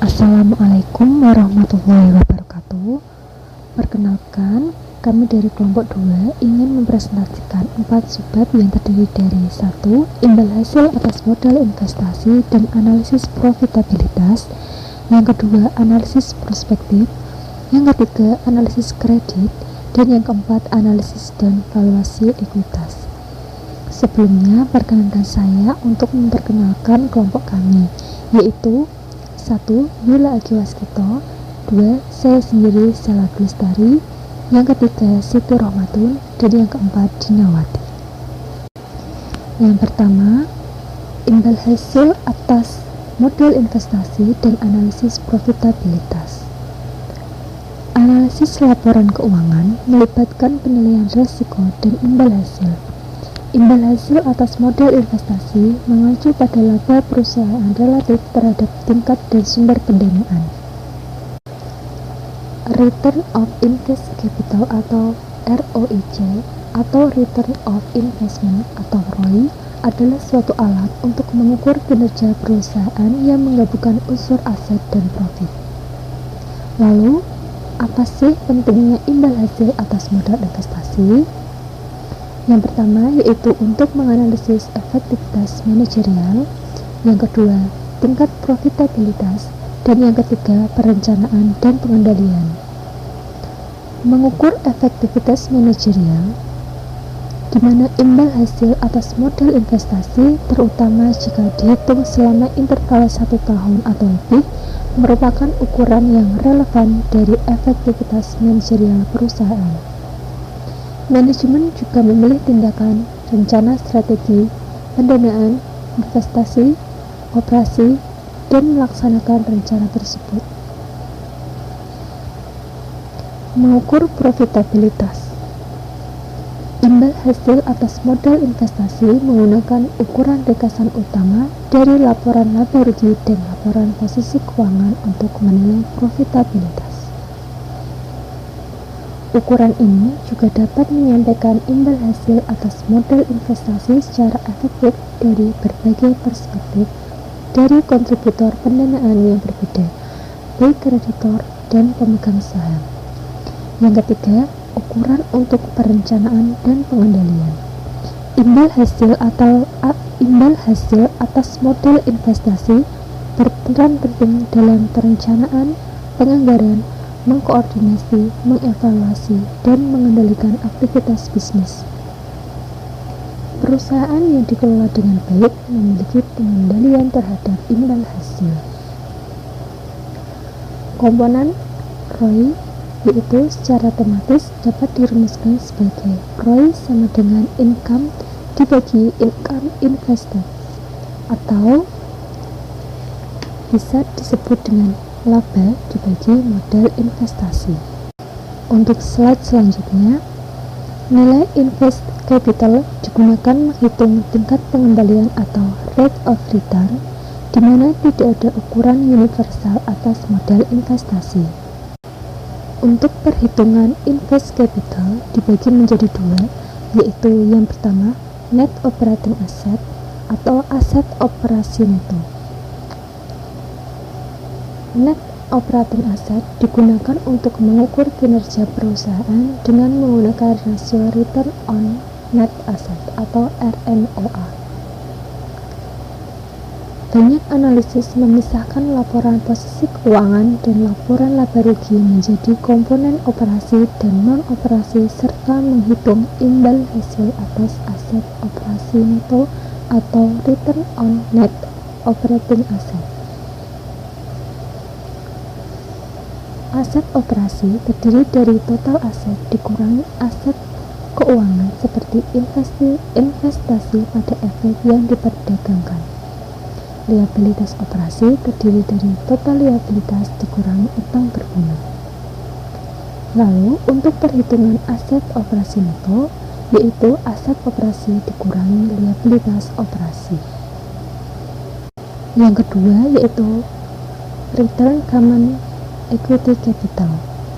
Assalamualaikum warahmatullahi wabarakatuh. Perkenalkan, kami dari kelompok 2 ingin mempresentasikan 4 subbab yang terdiri dari 1. Imbal hasil atas modal investasi dan analisis profitabilitas. Yang kedua, analisis prospektif. Yang ketiga, analisis kredit. Dan yang keempat, analisis dan valuasi ekuitas. Sebelumnya, perkenalkan saya untuk memperkenalkan kelompok kami, yaitu 1. Yula Agi Waskito. 2. Saya sendiri, Sela Lestari. Yang ketiga, Siti Rohmatun. Dan yang keempat, Dinawati. Yang pertama, imbal hasil atas modal investasi dan analisis profitabilitas. Analisis laporan keuangan melibatkan penilaian risiko dan imbal hasil. Imbal hasil atas modal investasi mengacu pada laba perusahaan relatif terhadap tingkat dan sumber pendanaan. Return of Invest Capital atau ROIC atau Return of Investment atau ROI adalah suatu alat untuk mengukur kinerja perusahaan yang menggabungkan unsur aset dan profit. Lalu, apa sih pentingnya imbal hasil atas modal investasi? Yang pertama yaitu untuk menganalisis efektivitas manajerial, yang kedua tingkat profitabilitas, dan yang ketiga perencanaan dan pengendalian. Mengukur efektivitas manajerial, di mana imbal hasil atas modal investasi terutama jika dihitung selama interval 1 tahun atau lebih merupakan ukuran yang relevan dari efektivitas manajerial perusahaan. Manajemen juga memilih tindakan, rencana strategi, pendanaan, investasi, operasi, dan melaksanakan rencana tersebut. Mengukur profitabilitas. Imbal hasil atas modal investasi menggunakan ukuran ringkasan utama dari laporan laba rugi dan laporan posisi keuangan untuk menilai profitabilitas. Ukuran ini juga dapat menyampaikan imbal hasil atas modal investasi secara efektif dari berbagai perspektif dari kontributor pendanaan yang berbeda, baik kreditor dan pemegang saham. Yang ketiga, ukuran untuk perencanaan dan pengendalian. Imbal hasil atas modal investasi berperan penting dalam perencanaan, penganggaran, mengkoordinasi, mengevaluasi, dan mengendalikan aktivitas bisnis. Perusahaan yang dikelola dengan baik memiliki pengendalian terhadap imbal hasil. Komponen ROI yaitu secara tematis dapat dirumuskan sebagai ROI sama dengan income dibagi income invested, atau bisa disebut dengan laba dibagi modal investasi. Untuk slide selanjutnya, nilai invest capital digunakan menghitung tingkat pengembalian atau rate of return, di mana tidak ada ukuran universal atas modal investasi. Untuk perhitungan invest capital dibagi menjadi dua, yaitu yang pertama net operating asset atau aset operasi neto. Net operating asset digunakan untuk mengukur kinerja perusahaan dengan menggunakan rasio return on net asset atau RNOA. Banyak analisis memisahkan laporan posisi keuangan dan laporan laba rugi menjadi komponen operasi dan non-operasi serta menghitung imbal hasil atas aset operasi neto atau return on net operating asset. Aset operasi terdiri dari total aset dikurangi aset keuangan seperti investasi pada efek yang diperdagangkan. Liabilitas operasi terdiri dari total liabilitas dikurangi utang berguna. Lalu untuk perhitungan aset operasi neto, yaitu aset operasi dikurangi liabilitas operasi. Yang kedua yaitu return common equity capital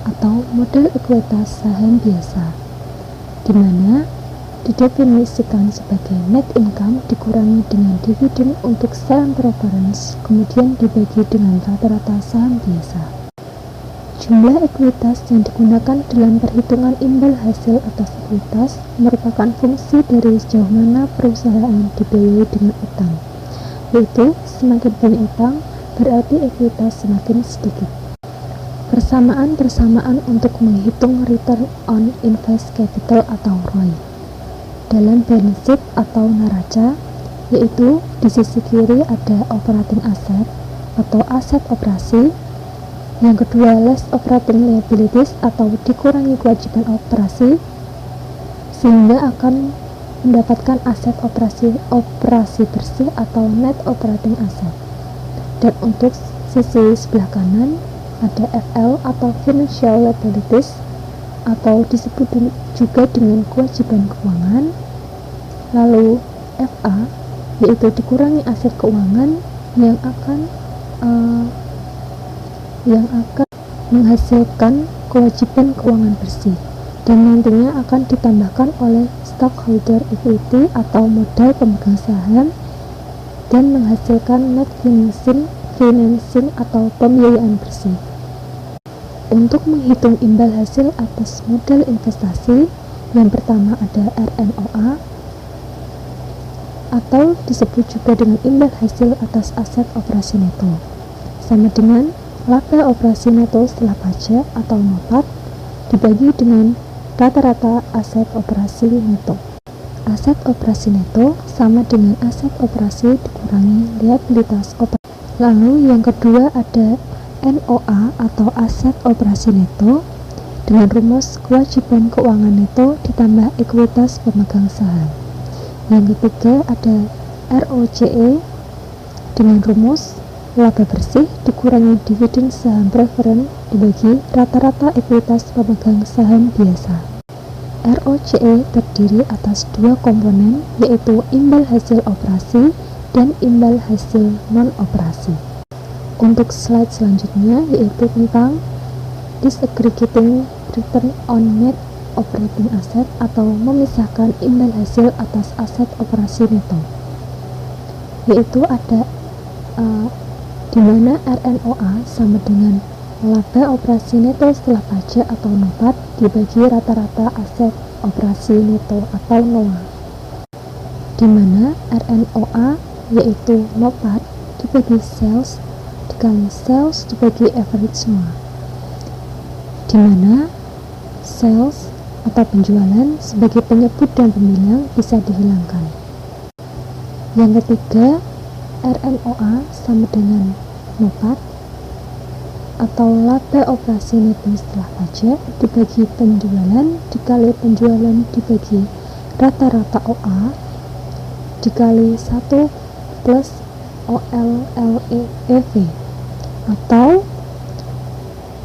atau model ekuitas saham biasa, di mana didefinisikan sebagai net income dikurangi dengan dividen untuk saham preference, kemudian dibagi dengan rata-rata saham biasa. Jumlah ekuitas yang digunakan dalam perhitungan imbal hasil atas ekuitas merupakan fungsi dari sejauh mana perusahaan dibiayai dengan utang, yaitu semakin banyak utang berarti ekuitas semakin sedikit. Persamaan untuk menghitung return on invest capital atau ROI dalam balance sheet atau neraca, yaitu di sisi kiri ada operating asset atau aset operasi, yang kedua less operating liabilities atau dikurangi kewajiban operasi, sehingga akan mendapatkan aset operasi bersih atau net operating asset. Dan untuk sisi sebelah kanan ada FL atau financial liabilities atau disebut juga dengan kewajiban keuangan, lalu FA yaitu dikurangi aset keuangan yang akan menghasilkan kewajiban keuangan bersih dan nantinya akan ditambahkan oleh stockholder equity atau modal pemegang saham dan menghasilkan net financing atau pembiayaan bersih. Untuk menghitung imbal hasil atas modal investasi, yang pertama ada RNOA atau disebut juga dengan imbal hasil atas aset operasi neto, sama dengan laba operasi neto setelah pajak atau NOPAT dibagi dengan rata-rata aset operasi neto. Aset operasi neto sama dengan aset operasi dikurangi liabilitas operasi. Lalu yang kedua ada NOA atau aset operasi neto dengan rumus kewajiban keuangan neto ditambah ekuitas pemegang saham. Yang ketiga ada ROCE dengan rumus laba bersih dikurangi dividen saham preferen dibagi rata-rata ekuitas pemegang saham biasa. ROCE terdiri atas dua komponen, yaitu imbal hasil operasi dan imbal hasil non-operasi. Untuk slide selanjutnya yaitu tentang disaggregating return on net operating asset atau memisahkan imbal hasil atas aset operasi neto, yaitu ada di mana RNOA sama dengan laba operasi neto setelah pajak atau NOPAT dibagi rata-rata aset operasi neto atau NOA, di mana RNOA yaitu NOPAT dibagi sales dikali sales dibagi average NOA, di mana sales atau penjualan sebagai penyebut dan pembilang bisa dihilangkan. Yang ketiga, RNOA sama dengan NOPAT atau laba operasi neto setelah pajak dibagi penjualan dikali penjualan dibagi rata-rata OA dikali 1 plus OLLEV, atau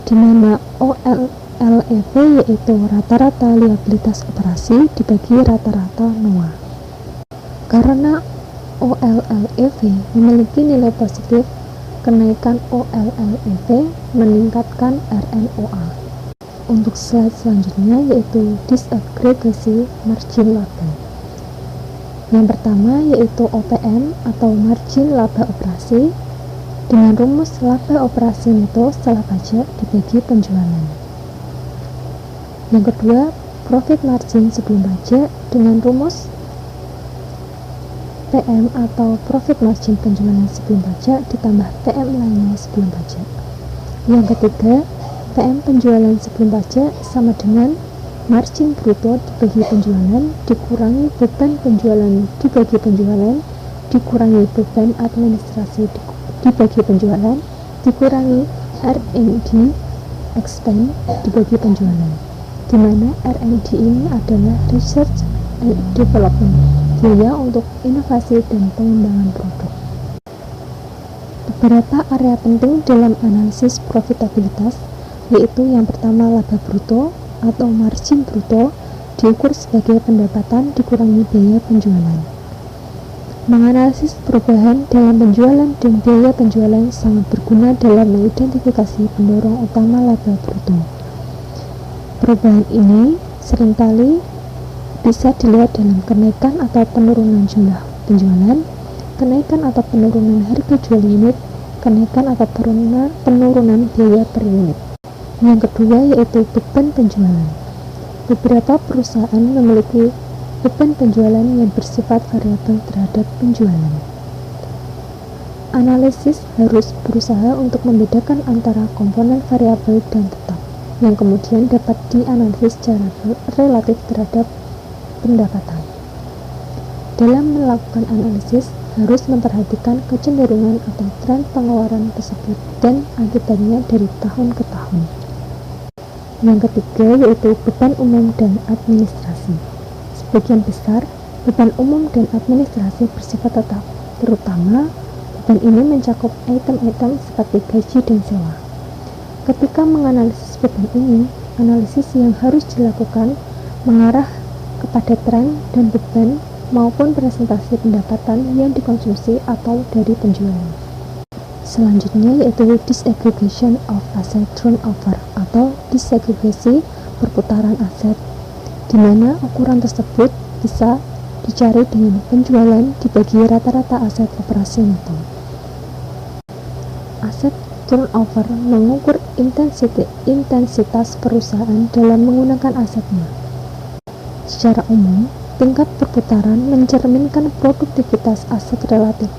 dimana OLLEV yaitu rata-rata liabilitas operasi dibagi rata-rata NOA. Karena OLLEV memiliki nilai positif, kenaikan OLLEV meningkatkan RNOA. Untuk slide selanjutnya yaitu disaggregasi margin laba. Yang pertama yaitu OPM atau margin laba operasi dengan rumus laba operasi neto setelah pajak dibagi penjualan. Yang kedua, profit margin sebelum pajak dengan rumus PM atau profit margin penjualan sebelum pajak ditambah PM lainnya sebelum pajak. Yang ketiga, PM penjualan sebelum pajak sama dengan margin bruto dibagi penjualan dikurangi beban penjualan dibagi penjualan dikurangi beban administrasi dibagi penjualan dikurangi R&D expense dibagi penjualan, di mana R&D ini adalah research and development, biaya untuk inovasi dan pengembangan produk. Beberapa area penting dalam analisis profitabilitas yaitu yang pertama laba bruto atau margin bruto diukur sebagai pendapatan dikurangi biaya penjualan. Menganalisis perubahan dalam penjualan dan biaya penjualan sangat berguna dalam mengidentifikasi pendorong utama laba bruto. Perubahan ini seringkali bisa dilihat dalam kenaikan atau penurunan jumlah penjualan, kenaikan atau penurunan harga jual unit, kenaikan atau penurunan biaya per unit. Yang kedua yaitu beban penjualan. Beberapa perusahaan memiliki beban penjualan yang bersifat variabel terhadap penjualan. Analisis harus berusaha untuk membedakan antara komponen variabel dan tetap, yang kemudian dapat dianalisis secara relatif terhadap pendapatan. Dalam melakukan analisis, harus memperhatikan kecenderungan atau tren pengeluaran tersebut dan akibatnya dari tahun ke tahun. Yang ketiga yaitu beban umum dan administrasi. Sebagian besar, beban umum dan administrasi bersifat tetap, terutama beban ini mencakup item-item seperti gaji dan sewa. Ketika menganalisis beban ini, analisis yang harus dilakukan mengarah kepada tren dan beban maupun presentasi pendapatan yang dikonsumsi atau dari penjualan. Selanjutnya yaitu disaggregation of asset turnover atau disagregasi perputaran aset, di mana ukuran tersebut bisa dicari dengan penjualan dibagi rata-rata aset operasi neto. Aset turnover mengukur intensitas perusahaan dalam menggunakan asetnya. Secara umum, tingkat perputaran mencerminkan produktivitas aset relatif,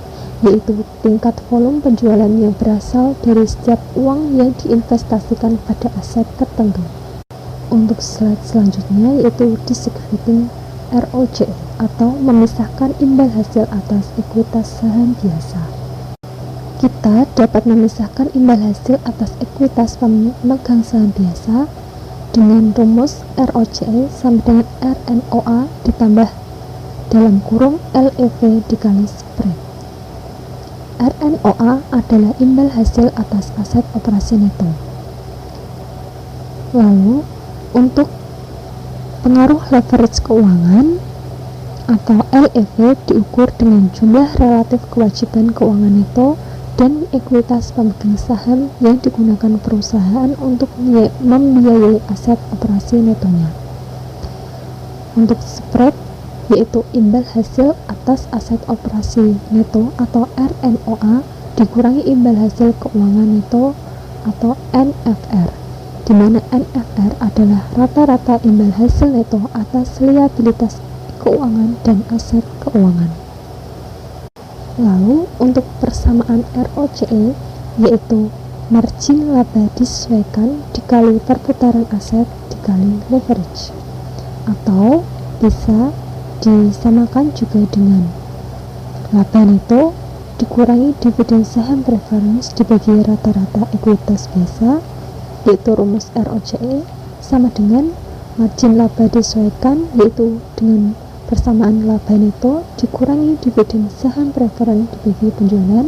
yaitu tingkat volume penjualan yang berasal dari setiap uang yang diinvestasikan pada aset tertentu. Untuk slide selanjutnya yaitu disaggregating ROCE atau memisahkan imbal hasil atas ekuitas saham biasa. Kita dapat memisahkan imbal hasil atas ekuitas pemegang saham biasa dengan rumus ROCE sama dengan RNOA ditambah dalam kurung LEV dikali spread. RNOA adalah imbal hasil atas aset operasi neto. Lalu, untuk pengaruh leverage keuangan atau LEV diukur dengan jumlah relatif kewajiban keuangan neto dan ekuitas pemegang saham yang digunakan perusahaan untuk membiayai aset operasi netonya. Untuk spread yaitu imbal hasil atas aset operasi neto atau RNOA dikurangi imbal hasil keuangan neto atau NFR, di mana NFR adalah rata-rata imbal hasil neto atas liabilitas keuangan dan aset keuangan. Lalu untuk persamaan ROCE yaitu margin laba disesuaikan dikali perputaran aset dikali leverage, atau bisa disamakan juga dengan laba neto dikurangi dividen saham preference dibagi rata-rata ekuitas biasa, yaitu rumus ROCE sama dengan margin laba disesuaikan yaitu dengan persamaan laba neto dikurangi dividen saham preference dibagi penjualan,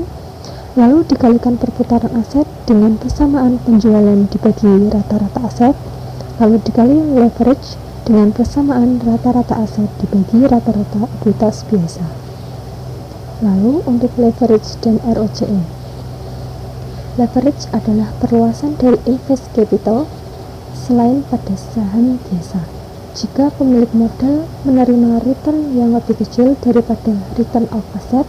lalu dikalikan perputaran aset dengan persamaan penjualan dibagi rata-rata aset, lalu dikali leverage dengan persamaan rata-rata aset dibagi rata-rata ekuitas biasa. Lalu untuk leverage dan ROCE. Leverage adalah perluasan dari invest capital selain pada saham biasa. Jika pemilik modal menerima return yang lebih kecil daripada return of asset,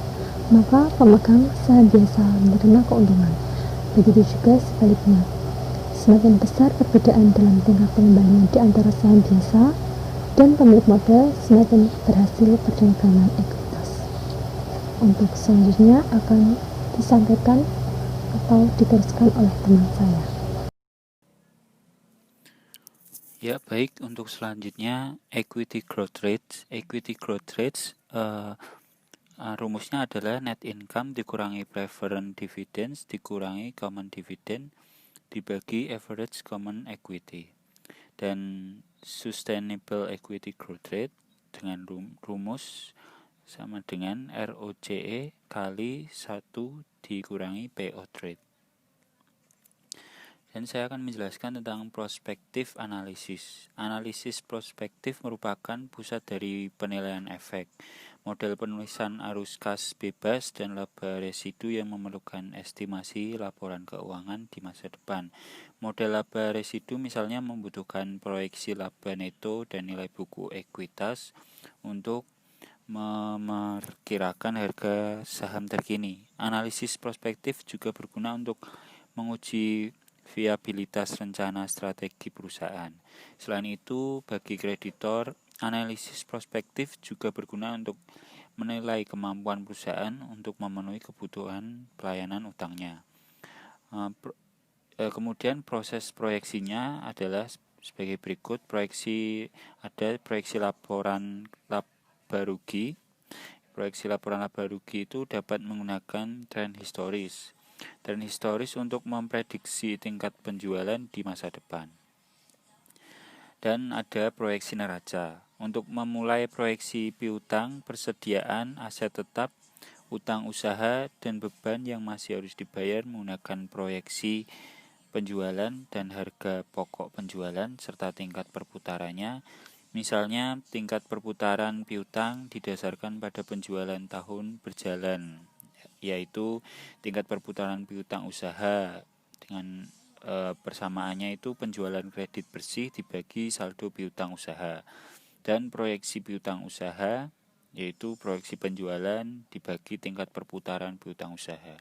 maka pemegang saham biasa menerima keuntungan. Begitu juga sebaliknya. Semakin besar perbedaan dalam tingkat pengembalian di antara saham biasa dan pemilik modal, semakin berhasil perdagangan ekuitas. Untuk selanjutnya akan disampaikan atau diteruskan oleh teman saya. Ya, baik. Untuk selanjutnya equity growth rates. Equity growth rates rumusnya adalah net income dikurangi preferred dividends dikurangi common dividend dibagi average common equity. Dan sustainable equity growth rate dengan rumus sama dengan ROCE kali 1 dikurangi payout rate. Dan saya akan menjelaskan tentang prospektif analisis. Analisis prospektif merupakan pusat dari penilaian efek. model penulisan arus kas bebas, dan laba residu yang memerlukan estimasi laporan keuangan di masa depan. Model laba residu misalnya membutuhkan proyeksi laba neto dan nilai buku ekuitas untuk memperkirakan harga saham terkini. Analisis prospektif juga berguna untuk menguji viabilitas rencana strategi perusahaan. Selain itu, bagi kreditor, analisis prospektif juga berguna untuk menilai kemampuan perusahaan untuk memenuhi kebutuhan pelayanan utangnya. Kemudian proses proyeksinya adalah sebagai berikut. Ada proyeksi laporan laba rugi. Proyeksi laporan laba rugi itu dapat menggunakan tren historis untuk memprediksi tingkat penjualan di masa depan. Dan ada proyeksi neraca untuk memulai proyeksi piutang, persediaan aset tetap, utang usaha, dan beban yang masih harus dibayar menggunakan proyeksi penjualan dan harga pokok penjualan serta tingkat perputarannya. Misalnya, tingkat perputaran piutang didasarkan pada penjualan tahun berjalan, yaitu tingkat perputaran piutang usaha dengan persamaannya itu penjualan kredit bersih dibagi saldo piutang usaha, dan proyeksi piutang usaha yaitu proyeksi penjualan dibagi tingkat perputaran piutang usaha.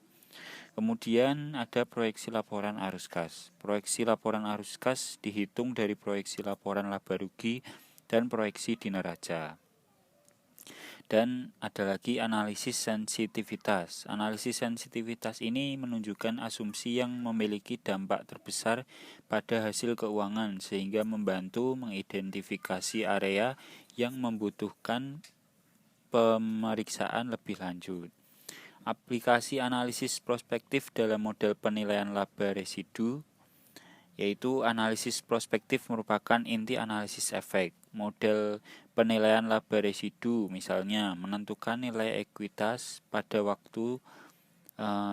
Kemudian ada proyeksi laporan arus kas. Proyeksi laporan arus kas dihitung dari proyeksi laporan laba rugi dan proyeksi di neraca. Dan ada lagi analisis sensitivitas. Analisis sensitivitas ini menunjukkan asumsi yang memiliki dampak terbesar pada hasil keuangan sehingga membantu mengidentifikasi area yang membutuhkan pemeriksaan lebih lanjut. Aplikasi analisis prospektif dalam model penilaian laba residu, yaitu analisis prospektif merupakan inti analisis efek. Model penilaian laba residu misalnya menentukan nilai ekuitas pada waktu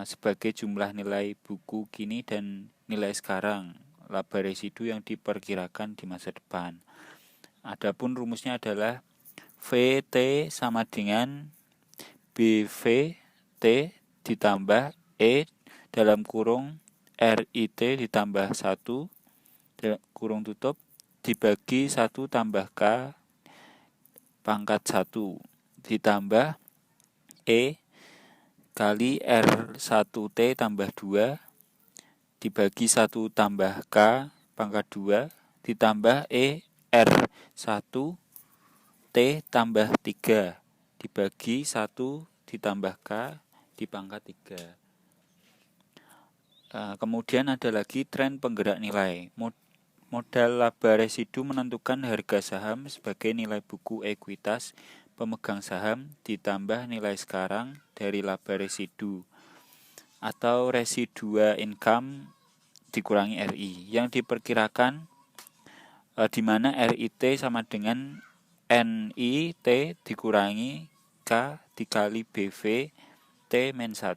sebagai jumlah nilai buku kini dan nilai sekarang laba residu yang diperkirakan di masa depan. Adapun rumusnya adalah VT sama dengan BVT ditambah E dalam kurung RIT ditambah 1 kurung tutup dibagi 1 tambah K pangkat 1 ditambah E kali R1T tambah 2 dibagi 1 tambah K pangkat 2 ditambah E R1T tambah 3 dibagi 1 ditambah K di pangkat 3. Kemudian ada lagi tren penggerak nilai. Modal laba residu menentukan harga saham sebagai nilai buku ekuitas pemegang saham ditambah nilai sekarang dari laba residu atau residua income dikurangi RI yang diperkirakan di mana RIT sama dengan NIT dikurangi K dikali BV T min 1.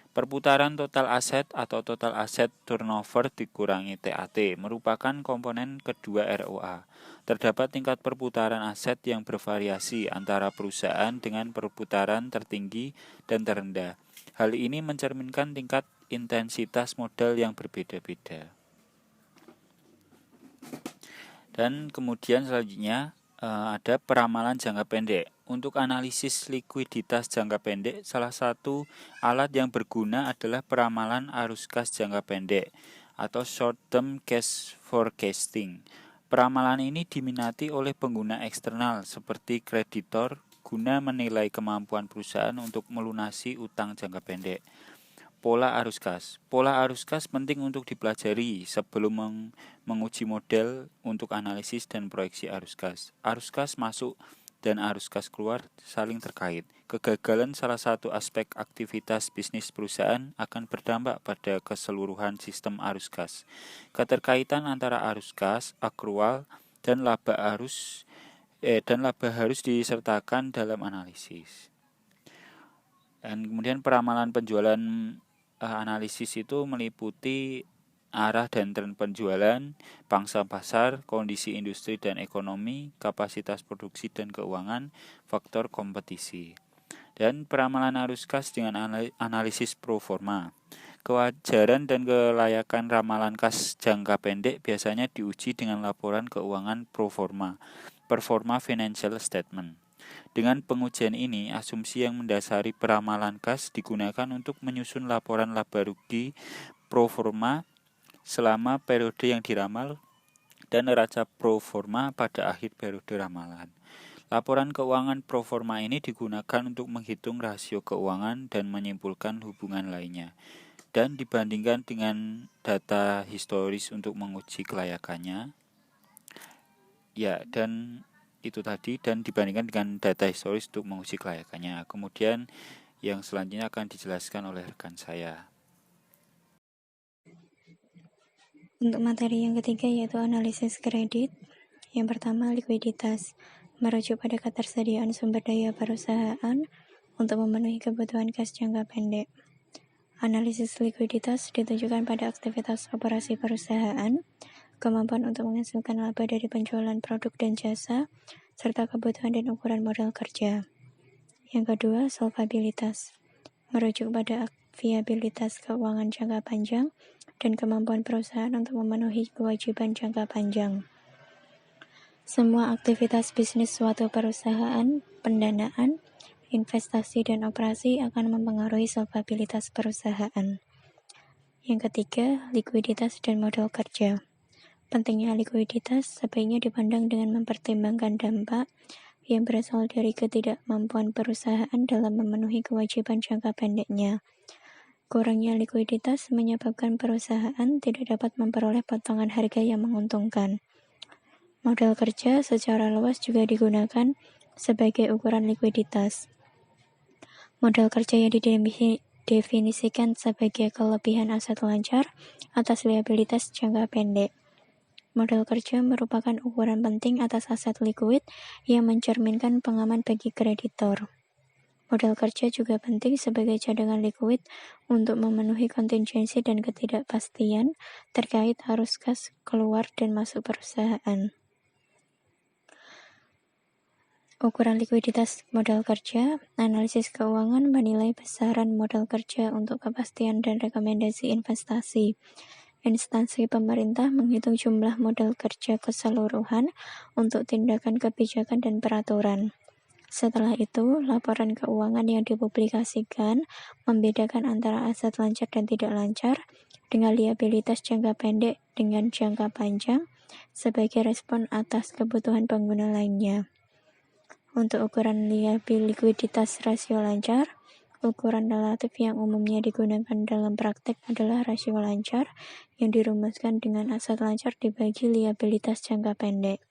Perputaran total aset atau total aset turnover dikurangi TAT merupakan komponen kedua ROA. Terdapat tingkat perputaran aset yang bervariasi antara perusahaan dengan perputaran tertinggi dan terendah. Hal ini mencerminkan tingkat intensitas modal yang berbeda-beda. Dan kemudian selanjutnya ada peramalan jangka pendek. Untuk analisis likuiditas jangka pendek, salah satu alat yang berguna adalah peramalan arus kas jangka pendek atau short term cash forecasting. Peramalan ini diminati oleh pengguna eksternal seperti kreditor guna menilai kemampuan perusahaan untuk melunasi utang jangka pendek. Pola arus kas. Pola arus kas penting untuk dipelajari sebelum menguji model untuk analisis dan proyeksi arus kas. Arus kas masuk dan arus kas keluar saling terkait. Kegagalan salah satu aspek aktivitas bisnis perusahaan akan berdampak pada keseluruhan sistem arus kas. Keterkaitan antara arus kas, akrual, dan laba harus disertakan dalam analisis. Dan kemudian peramalan penjualan analisis itu meliputi arah dan tren penjualan, pangsa pasar, kondisi industri dan ekonomi, kapasitas produksi dan keuangan, faktor kompetisi. Dan peramalan arus kas dengan analisis pro forma. Kewajaran dan kelayakan ramalan kas jangka pendek biasanya diuji dengan laporan keuangan pro forma, performa financial statement. Dengan pengujian ini, asumsi yang mendasari peramalan kas digunakan untuk menyusun laporan laba rugi pro forma selama periode yang diramal dan neraca pro forma pada akhir periode ramalan. Laporan keuangan pro forma ini digunakan untuk menghitung rasio keuangan dan menyimpulkan hubungan lainnya, dan dibandingkan dengan data historis untuk menguji kelayakannya. Ya, dan itu tadi, dan dibandingkan dengan data historis untuk menguji kelayakannya. Kemudian yang selanjutnya akan dijelaskan oleh rekan saya. Untuk materi yang ketiga yaitu analisis kredit. Yang pertama, likuiditas, merujuk pada ketersediaan sumber daya perusahaan untuk memenuhi kebutuhan kas jangka pendek. Analisis likuiditas ditujukan pada aktivitas operasi perusahaan, kemampuan untuk menghasilkan laba dari penjualan produk dan jasa, serta kebutuhan dan ukuran modal kerja. Yang kedua, solvabilitas, merujuk pada viabilitas keuangan jangka panjang dan kemampuan perusahaan untuk memenuhi kewajiban jangka panjang. Semua aktivitas bisnis suatu perusahaan, pendanaan, investasi, dan operasi akan mempengaruhi solvabilitas perusahaan. Yang ketiga, likuiditas dan modal kerja. Pentingnya likuiditas sebaiknya dipandang dengan mempertimbangkan dampak yang berasal dari ketidakmampuan perusahaan dalam memenuhi kewajiban jangka pendeknya. Kurangnya likuiditas menyebabkan perusahaan tidak dapat memperoleh potongan harga yang menguntungkan. Modal kerja secara luas juga digunakan sebagai ukuran likuiditas. Modal kerja yang didefinisikan sebagai kelebihan aset lancar atas liabilitas jangka pendek. Modal kerja merupakan ukuran penting atas aset likuid yang mencerminkan pengaman bagi kreditor. Modal kerja juga penting sebagai cadangan likuid untuk memenuhi kontingensi dan ketidakpastian terkait arus kas keluar dan masuk perusahaan. Ukuran likuiditas modal kerja, analisis keuangan menilai besaran modal kerja untuk kepastian dan rekomendasi investasi. Instansi pemerintah menghitung jumlah modal kerja keseluruhan untuk tindakan kebijakan dan peraturan. Setelah itu, laporan keuangan yang dipublikasikan membedakan antara aset lancar dan tidak lancar dengan liabilitas jangka pendek dengan jangka panjang sebagai respon atas kebutuhan pengguna lainnya. Untuk ukuran likuiditas rasio lancar, ukuran relatif yang umumnya digunakan dalam praktek adalah rasio lancar yang dirumuskan dengan aset lancar dibagi liabilitas jangka pendek.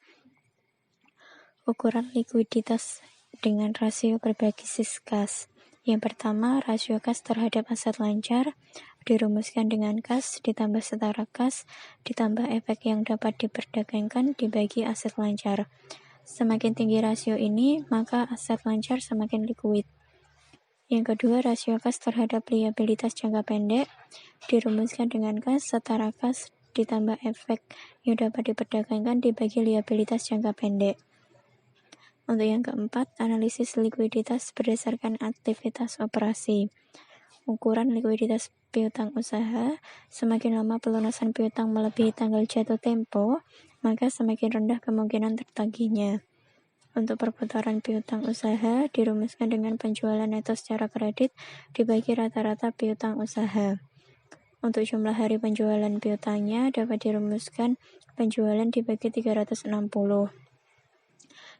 Ukuran likuiditas dengan rasio berbasis kas. Yang pertama, rasio kas terhadap aset lancar dirumuskan dengan kas ditambah setara kas ditambah efek yang dapat diperdagangkan dibagi aset lancar. Semakin tinggi rasio ini, maka aset lancar semakin likuid. Yang kedua, rasio kas terhadap liabilitas jangka pendek dirumuskan dengan kas setara kas ditambah efek yang dapat diperdagangkan dibagi liabilitas jangka pendek. Untuk yang keempat, analisis likuiditas berdasarkan aktivitas operasi. Ukuran likuiditas piutang usaha, semakin lama pelunasan piutang melebihi tanggal jatuh tempo, maka semakin rendah kemungkinan tertagihnya. Untuk perputaran piutang usaha dirumuskan dengan penjualan neto secara kredit dibagi rata-rata piutang usaha. Untuk jumlah hari penjualan piutangnya dapat dirumuskan penjualan dibagi 360.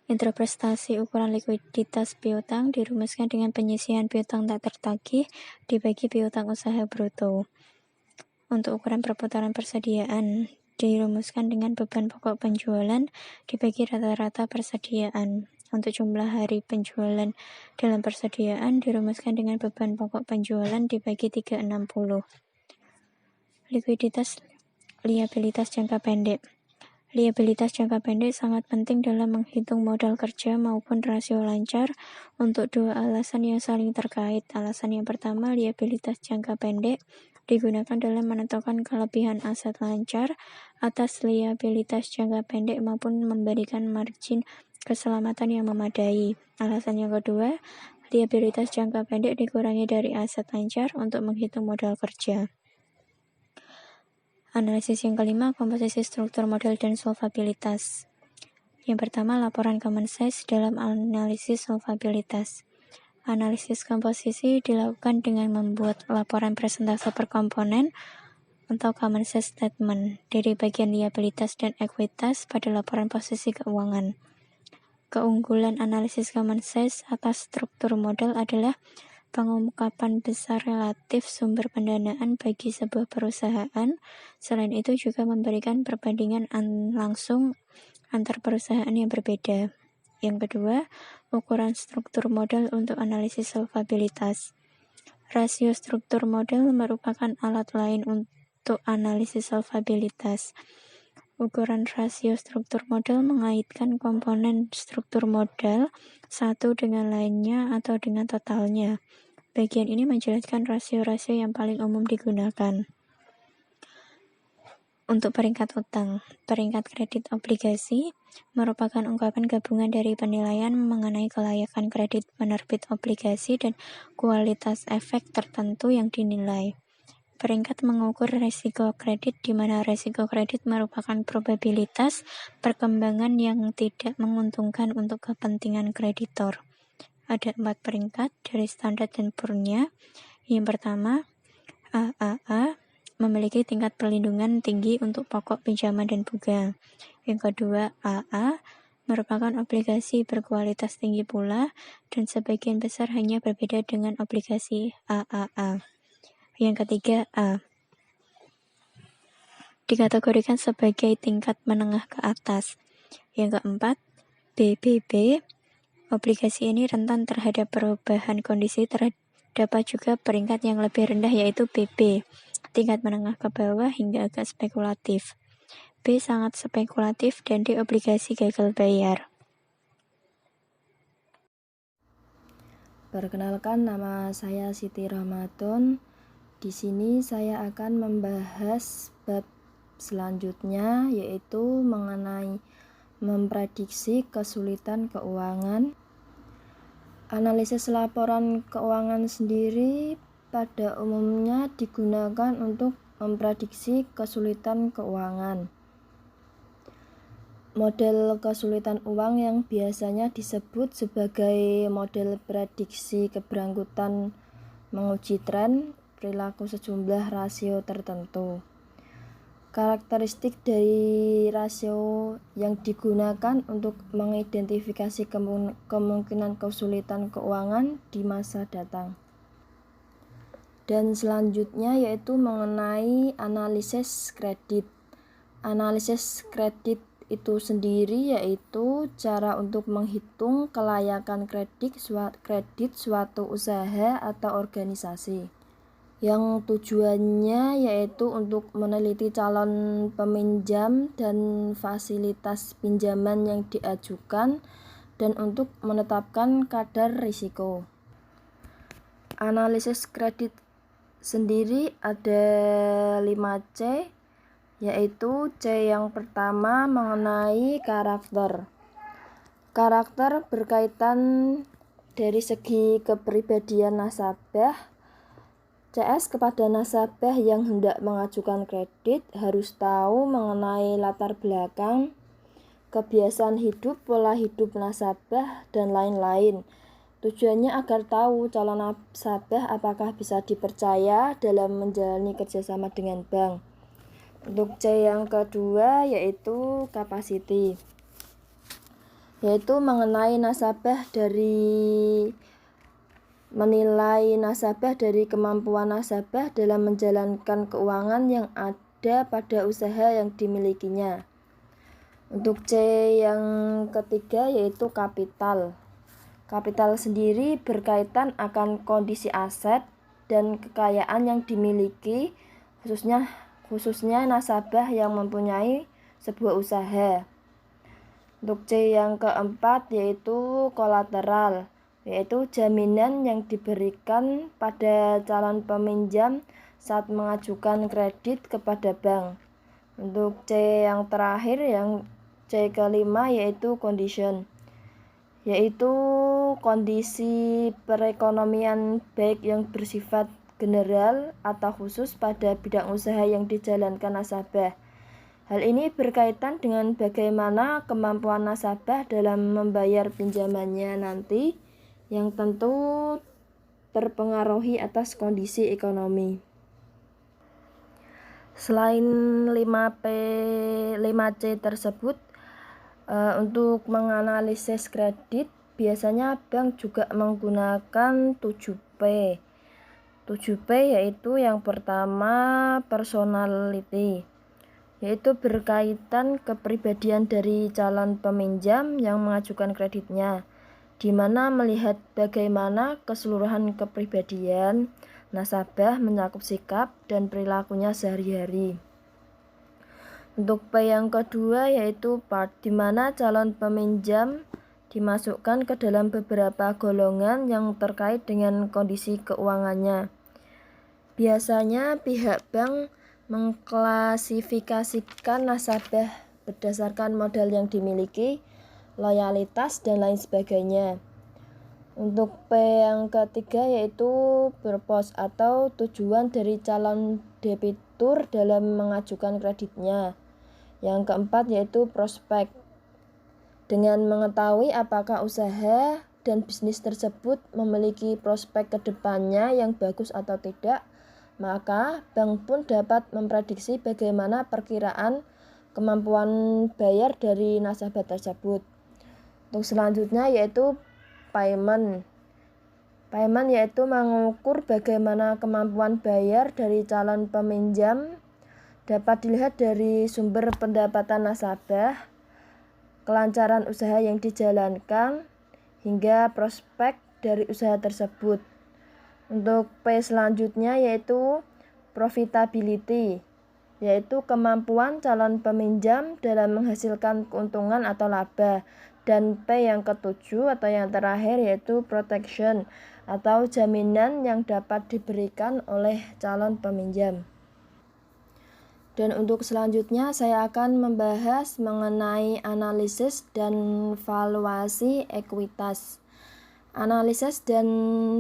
Interpretasi ukuran likuiditas piutang dirumuskan dengan penyisihan piutang tak tertagih dibagi piutang usaha bruto. Untuk ukuran perputaran persediaan dirumuskan dengan beban pokok penjualan dibagi rata-rata persediaan. Untuk jumlah hari penjualan dalam persediaan dirumuskan dengan beban pokok penjualan dibagi 360. Likuiditas liabilitas jangka pendek. Liabilitas jangka pendek sangat penting dalam menghitung modal kerja maupun rasio lancar untuk dua alasan yang saling terkait. Alasan yang pertama, liabilitas jangka pendek digunakan dalam menentukan kelebihan aset lancar atas liabilitas jangka pendek maupun memberikan margin keselamatan yang memadai. Alasan yang kedua, liabilitas jangka pendek dikurangi dari aset lancar untuk menghitung modal kerja. Analisis yang kelima, komposisi struktur model dan solvabilitas. Yang pertama, laporan common size dalam analisis solvabilitas. Analisis komposisi dilakukan dengan membuat laporan persentase per komponen atau common size statement dari bagian liabilitas dan ekuitas pada laporan posisi keuangan. Keunggulan analisis common size atas struktur model adalah pengungkapan besar relatif sumber pendanaan bagi sebuah perusahaan. Selain itu juga memberikan perbandingan langsung antar perusahaan yang berbeda. Yang kedua, ukuran struktur model untuk analisis solvabilitas. Rasio struktur model merupakan alat lain untuk analisis solvabilitas. Ukuran rasio struktur model mengaitkan komponen struktur model satu dengan lainnya atau dengan totalnya. Bagian ini menjelaskan rasio-rasio yang paling umum digunakan. Untuk peringkat utang, peringkat kredit obligasi merupakan ungkapan gabungan dari penilaian mengenai kelayakan kredit penerbit obligasi dan kualitas efek tertentu yang dinilai. Peringkat mengukur resiko kredit, di mana resiko kredit merupakan probabilitas perkembangan yang tidak menguntungkan untuk kepentingan kreditor. Ada 4 peringkat dari Standard & Poor's-nya. Yang pertama, AAA, memiliki tingkat perlindungan tinggi untuk pokok pinjaman dan bunga. Yang kedua, AA, merupakan obligasi berkualitas tinggi pula dan sebagian besar hanya berbeda dengan obligasi AAA. Yang ketiga, A, dikategorikan sebagai tingkat menengah ke atas. Yang keempat, BBB, obligasi ini rentan terhadap perubahan kondisi. Terdapat juga peringkat yang lebih rendah yaitu BB, tingkat menengah ke bawah hingga agak spekulatif. B sangat spekulatif dan D obligasi gagal bayar. Perkenalkan, nama saya Siti Ramadan. Di sini saya akan membahas bab selanjutnya, yaitu mengenai memprediksi kesulitan keuangan. Analisis laporan keuangan sendiri pada umumnya digunakan untuk memprediksi kesulitan keuangan. Model kesulitan uang yang biasanya disebut sebagai model prediksi keberangkutan menguji tren perilaku sejumlah rasio tertentu. Karakteristik dari rasio yang digunakan untuk mengidentifikasi kemungkinan kesulitan keuangan di masa datang. Dan selanjutnya yaitu mengenai analisis kredit. Analisis kredit itu sendiri yaitu cara untuk menghitung kelayakan kredit suatu usaha atau organisasi, yang tujuannya yaitu untuk meneliti calon peminjam dan fasilitas pinjaman yang diajukan dan untuk menetapkan kadar risiko. Analisis kredit sendiri ada 5C, yaitu C yang pertama mengenai karakter. Karakter berkaitan dari segi kepribadian nasabah. CS kepada nasabah yang hendak mengajukan kredit harus tahu mengenai latar belakang, kebiasaan hidup, pola hidup nasabah, dan lain-lain. Tujuannya agar tahu calon nasabah apakah bisa dipercaya dalam menjalani kerjasama dengan bank. Untuk C yang kedua yaitu capacity, yaitu mengenai menilai nasabah dari kemampuan nasabah dalam menjalankan keuangan yang ada pada usaha yang dimilikinya. Untuk C yang ketiga yaitu kapital. Kapital sendiri berkaitan akan kondisi aset dan kekayaan yang dimiliki, khususnya nasabah yang mempunyai sebuah usaha. Untuk C yang keempat yaitu kolateral, yaitu jaminan yang diberikan pada calon peminjam saat mengajukan kredit kepada bank. Untuk C yang terakhir, yang C kelima, yaitu condition, yaitu kondisi perekonomian baik yang bersifat general atau khusus pada bidang usaha yang dijalankan nasabah. Hal ini berkaitan dengan bagaimana kemampuan nasabah dalam membayar pinjamannya nanti, yang tentu berpengaruhi atas kondisi ekonomi. Selain 5C tersebut, untuk menganalisis kredit, biasanya bank juga menggunakan 7P. 7P yaitu yang pertama personality, yaitu berkaitan kepribadian dari calon peminjam yang mengajukan kreditnya, di mana melihat bagaimana keseluruhan kepribadian nasabah mencakup sikap dan perilakunya sehari-hari. Untuk P yang kedua yaitu part, di mana calon peminjam dimasukkan ke dalam beberapa golongan yang terkait dengan kondisi keuangannya. Biasanya pihak bank mengklasifikasikan nasabah berdasarkan modal yang dimiliki, loyalitas, dan lain sebagainya. Untuk P yang ketiga yaitu purpose atau tujuan dari calon debitur dalam mengajukan kreditnya. Yang keempat yaitu prospek. Dengan mengetahui apakah usaha dan bisnis tersebut memiliki prospek ke depannya yang bagus atau tidak, maka bank pun dapat memprediksi bagaimana perkiraan kemampuan bayar dari nasabah tersebut. Untuk selanjutnya yaitu payment. Payment yaitu mengukur bagaimana kemampuan bayar dari calon peminjam, dapat dilihat dari sumber pendapatan nasabah, kelancaran usaha yang dijalankan, hingga prospek dari usaha tersebut. Untuk P selanjutnya yaitu profitability, yaitu kemampuan calon peminjam dalam menghasilkan keuntungan atau laba. Dan P yang ketujuh atau yang terakhir yaitu protection, atau jaminan yang dapat diberikan oleh calon peminjam. Dan untuk selanjutnya saya akan membahas mengenai analisis dan valuasi ekuitas. Analisis dan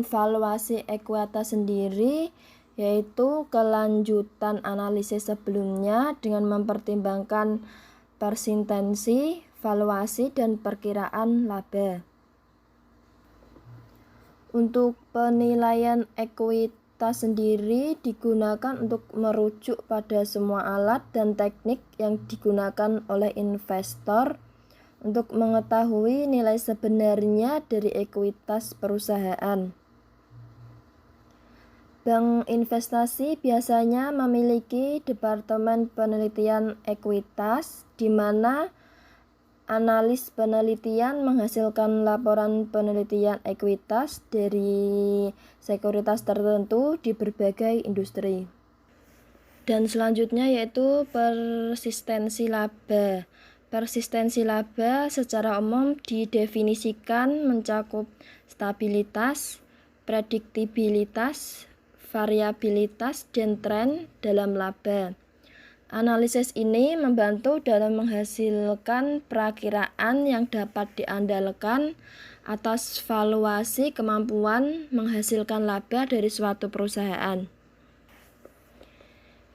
valuasi ekuitas sendiri yaitu kelanjutan analisis sebelumnya dengan mempertimbangkan persentensi, valuasi, dan perkiraan laba. Untuk penilaian ekuitas sendiri digunakan untuk merujuk pada semua alat dan teknik yang digunakan oleh investor untuk mengetahui nilai sebenarnya dari ekuitas perusahaan. Bank investasi biasanya memiliki departemen penelitian ekuitas, di mana analis penelitian menghasilkan laporan penelitian ekuitas dari sekuritas tertentu di berbagai industri. Dan selanjutnya yaitu persistensi laba. Persistensi laba secara umum didefinisikan mencakup stabilitas, prediktibilitas, variabilitas, dan tren dalam laba. Analisis ini membantu dalam menghasilkan perakiraan yang dapat diandalkan atas valuasi kemampuan menghasilkan laba dari suatu perusahaan.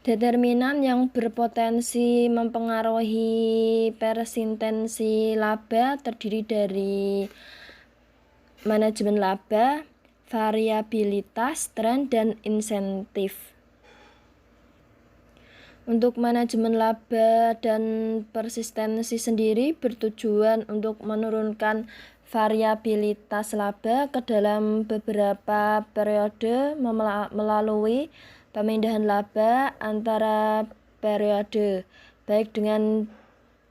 Determinan yang berpotensi mempengaruhi persistensi laba terdiri dari manajemen laba, variabilitas, tren, dan insentif. Untuk manajemen laba dan persistensi sendiri bertujuan untuk menurunkan variabilitas laba ke dalam beberapa periode melalui pemindahan laba antara periode, baik dengan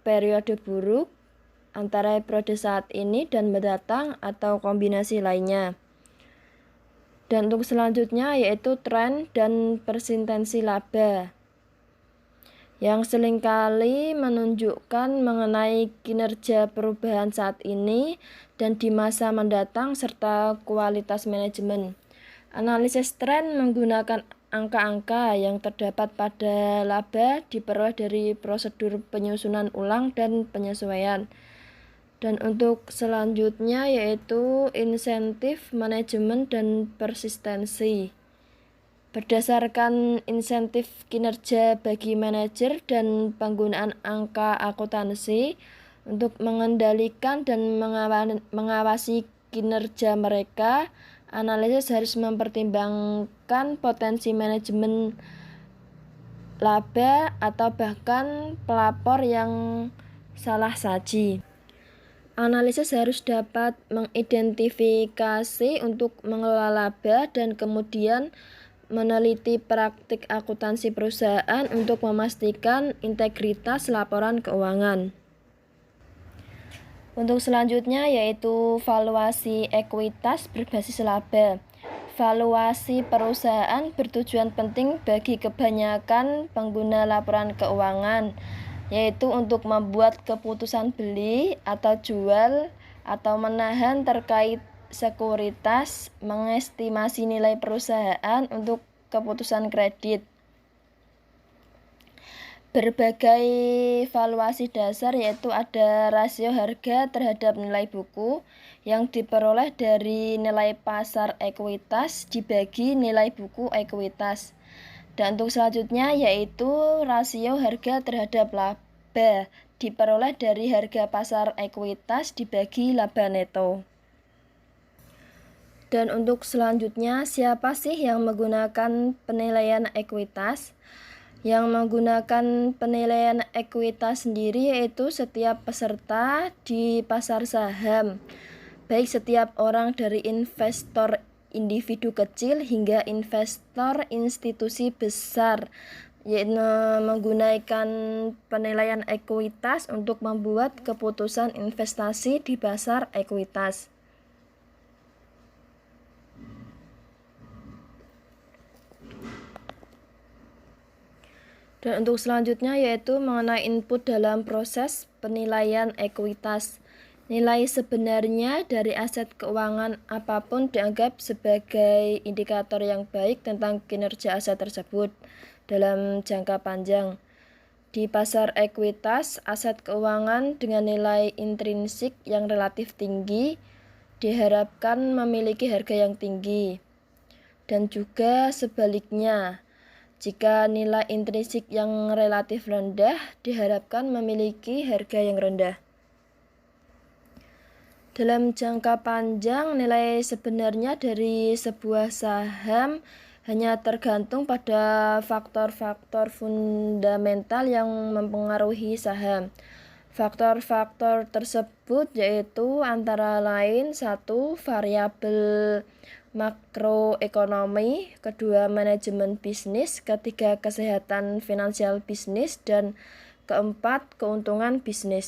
periode buruk, antara periode saat ini dan mendatang, atau kombinasi lainnya. Dan untuk selanjutnya yaitu tren dan persistensi laba, yang seringkali menunjukkan mengenai kinerja perubahan saat ini dan di masa mendatang serta kualitas manajemen. Analisis tren menggunakan angka-angka yang terdapat pada laba diperoleh dari prosedur penyusunan ulang dan penyesuaian. Dan untuk selanjutnya yaitu insentif, manajemen, dan persistensi. Berdasarkan insentif kinerja bagi manajer dan penggunaan angka akuntansi untuk mengendalikan dan mengawasi kinerja mereka, analisis harus mempertimbangkan potensi manajemen laba atau bahkan pelapor yang salah saji. Analisis harus dapat mengidentifikasi untuk mengelola laba dan kemudian meneliti praktik akuntansi perusahaan untuk memastikan integritas laporan keuangan. Untuk selanjutnya yaitu valuasi ekuitas berbasis laba. Valuasi perusahaan bertujuan penting bagi kebanyakan pengguna laporan keuangan, yaitu untuk membuat keputusan beli atau jual atau menahan terkait sekuritas, mengestimasi nilai perusahaan untuk keputusan kredit. Berbagai valuasi dasar yaitu ada rasio harga terhadap nilai buku yang diperoleh dari nilai pasar ekuitas dibagi nilai buku ekuitas. Dan untuk selanjutnya yaitu rasio harga terhadap laba diperoleh dari harga pasar ekuitas dibagi laba neto. Dan untuk selanjutnya, siapa sih yang menggunakan penilaian ekuitas? Yang menggunakan penilaian ekuitas sendiri yaitu setiap peserta di pasar saham, baik setiap orang dari investor individu kecil hingga investor institusi besar, yaitu menggunakan penilaian ekuitas untuk membuat keputusan investasi di pasar ekuitas. Dan untuk selanjutnya yaitu mengenai input dalam proses penilaian ekuitas. Nilai sebenarnya dari aset keuangan apapun dianggap sebagai indikator yang baik tentang kinerja aset tersebut dalam jangka panjang. Di pasar ekuitas, aset keuangan dengan nilai intrinsik yang relatif tinggi diharapkan memiliki harga yang tinggi. Dan juga sebaliknya, jika nilai intrinsik yang relatif rendah diharapkan memiliki harga yang rendah. Dalam jangka panjang, nilai sebenarnya dari sebuah saham hanya tergantung pada faktor-faktor fundamental yang mempengaruhi saham. Faktor-faktor tersebut yaitu antara lain 1. Variabel makroekonomi, 2. manajemen bisnis, 3. kesehatan finansial bisnis, dan 4. keuntungan bisnis.